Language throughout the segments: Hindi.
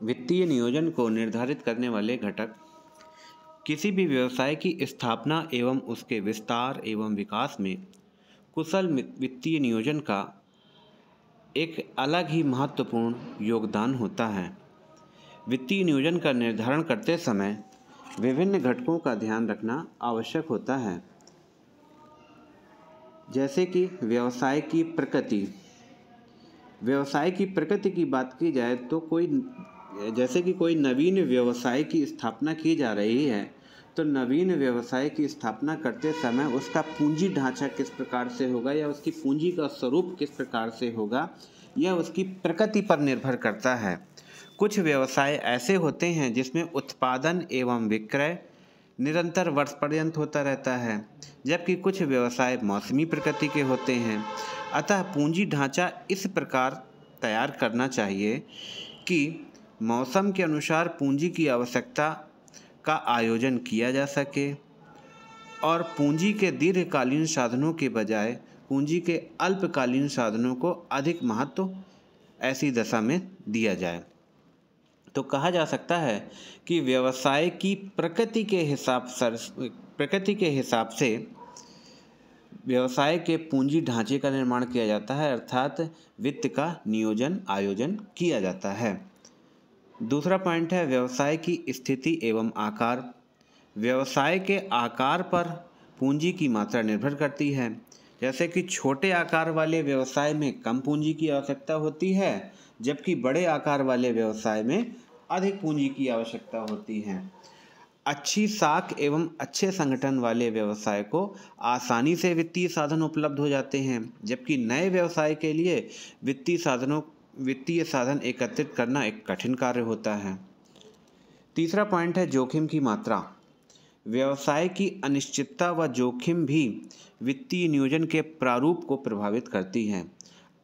वित्तीय नियोजन को निर्धारित करने वाले घटक किसी भी व्यवसाय की स्थापना एवं उसके विस्तार एवं विकास में कुशल वित्तीय नियोजन का एक अलग ही महत्वपूर्ण योगदान होता है। वित्तीय नियोजन का निर्धारण करते समय विभिन्न घटकों का ध्यान रखना आवश्यक होता है, जैसे कि व्यवसाय की प्रकृति। व्यवसाय की प्रकृति की बात की जाए तो कोई नवीन व्यवसाय की स्थापना की जा रही है, तो नवीन व्यवसाय की स्थापना करते समय उसका पूंजी ढांचा किस प्रकार से होगा या उसकी पूंजी का स्वरूप किस प्रकार से होगा, यह उसकी प्रकृति पर निर्भर करता है। कुछ व्यवसाय ऐसे होते हैं जिसमें उत्पादन एवं विक्रय निरंतर वर्ष पर्यंत होता रहता है, जबकि कुछ व्यवसाय मौसमी प्रकृति के होते हैं। अतः पूंजी ढांचा इस प्रकार तैयार करना चाहिए कि मौसम के अनुसार पूंजी की आवश्यकता का आयोजन किया जा सके और पूंजी के दीर्घकालीन साधनों के बजाय पूंजी के अल्पकालीन साधनों को अधिक महत्व ऐसी दशा में दिया जाए। तो कहा जा सकता है कि व्यवसाय की प्रकृति के हिसाब से व्यवसाय के पूंजी ढांचे का निर्माण किया जाता है, अर्थात वित्त का आयोजन किया जाता है। दूसरा पॉइंट है व्यवसाय की स्थिति एवं आकार। व्यवसाय के आकार पर पूंजी की मात्रा निर्भर करती है। जैसे कि छोटे आकार वाले व्यवसाय में कम पूंजी की आवश्यकता होती है, जबकि बड़े आकार वाले व्यवसाय में अधिक पूंजी की आवश्यकता होती है। अच्छी साख एवं अच्छे संगठन वाले व्यवसाय को आसानी से वित्तीय साधन उपलब्ध हो जाते हैं, जबकि नए व्यवसाय के लिए वित्तीय साधन एकत्रित करना एक कठिन कार्य होता है। तीसरा पॉइंट है जोखिम की मात्रा। व्यवसाय की अनिश्चितता व जोखिम भी वित्तीय नियोजन के प्रारूप को प्रभावित करती है।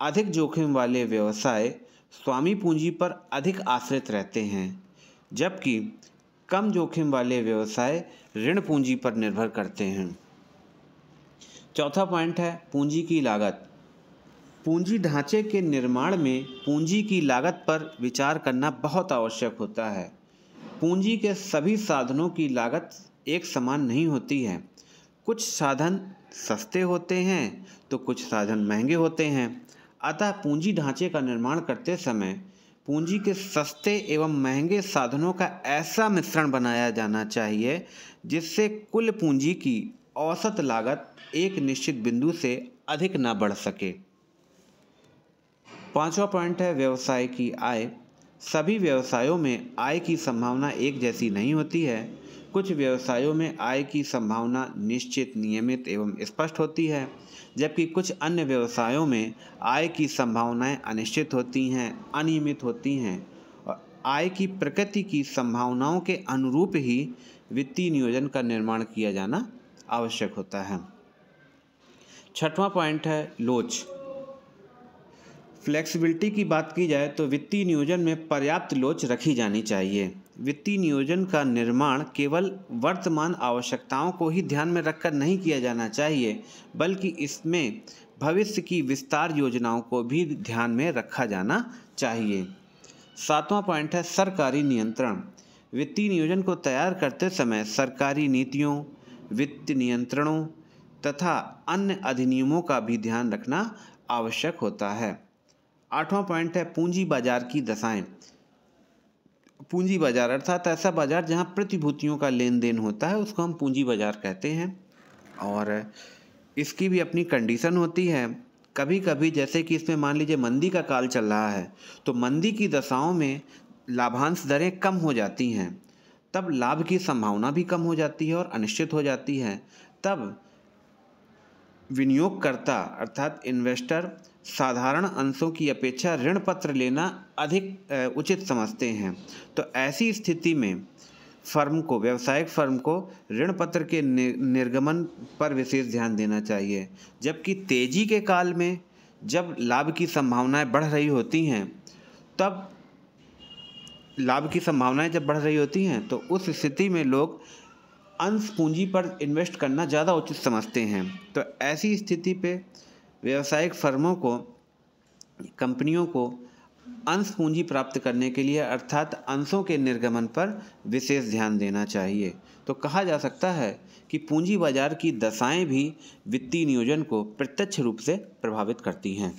अधिक जोखिम वाले व्यवसाय स्वामी पूंजी पर अधिक आश्रित रहते हैं, जबकि कम जोखिम वाले व्यवसाय ऋण पूंजी पर निर्भर करते हैं। चौथा पॉइंट है पूंजी की लागत। पूंजी ढांचे के निर्माण में पूंजी की लागत पर विचार करना बहुत आवश्यक होता है। पूंजी के सभी साधनों की लागत एक समान नहीं होती है। कुछ साधन सस्ते होते हैं तो कुछ साधन महंगे होते हैं। अतः पूंजी ढांचे का निर्माण करते समय पूंजी के सस्ते एवं महंगे साधनों का ऐसा मिश्रण बनाया जाना चाहिए जिससे कुल पूंजी की औसत लागत एक निश्चित बिंदु से अधिक न बढ़ सके। पांचवा पॉइंट है व्यवसाय की आय। सभी व्यवसायों में आय की संभावना एक जैसी नहीं होती है। कुछ व्यवसायों में आय की संभावना निश्चित, नियमित एवं स्पष्ट होती है, जबकि कुछ अन्य व्यवसायों में आय की संभावनाएं अनिश्चित होती हैं, अनियमित होती हैं और आय की प्रकृति की संभावनाओं के अनुरूप ही वित्तीय नियोजन का निर्माण किया जाना आवश्यक होता है। छठवां पॉइंट है लोच। फ्लेक्सिबिलिटी की बात की जाए तो वित्तीय नियोजन में पर्याप्त लोच रखी जानी चाहिए। वित्तीय नियोजन का निर्माण केवल वर्तमान आवश्यकताओं को ही ध्यान में रखकर नहीं किया जाना चाहिए, बल्कि इसमें भविष्य की विस्तार योजनाओं को भी ध्यान में रखा जाना चाहिए। सातवां पॉइंट है सरकारी नियंत्रण। वित्तीय नियोजन को तैयार करते समय सरकारी नीतियों, वित्त नियंत्रणों तथा अन्य अधिनियमों का भी ध्यान रखना आवश्यक होता है। आठवां पॉइंट है पूंजी बाजार की दशाएं। पूंजी बाजार अर्थात ऐसा बाजार जहां प्रतिभूतियों का लेन देन होता है, उसको हम पूंजी बाजार कहते हैं और इसकी भी अपनी कंडीशन होती है। कभी कभी जैसे कि इसमें मान लीजिए मंदी का काल चल रहा है, तो मंदी की दशाओं में लाभांश दरें कम हो जाती हैं, तब लाभ की संभावना भी कम हो जाती है और अनिश्चित हो जाती है। तब विनियोगकर्ता अर्थात इन्वेस्टर साधारण अंशों की अपेक्षा ऋण पत्र लेना अधिक उचित समझते हैं। तो ऐसी स्थिति में व्यावसायिक फर्म को ऋण पत्र के निर्गमन पर विशेष ध्यान देना चाहिए। जबकि तेजी के काल में जब लाभ की संभावनाएं बढ़ रही होती हैं तो उस स्थिति में लोग अंश पूंजी पर इन्वेस्ट करना ज़्यादा उचित समझते हैं। तो ऐसी स्थिति पे व्यावसायिक फर्मों को, कंपनियों को अंश पूंजी प्राप्त करने के लिए अर्थात अंशों के निर्गमन पर विशेष ध्यान देना चाहिए। तो कहा जा सकता है कि पूंजी बाजार की दशाएं भी वित्तीय नियोजन को प्रत्यक्ष रूप से प्रभावित करती हैं।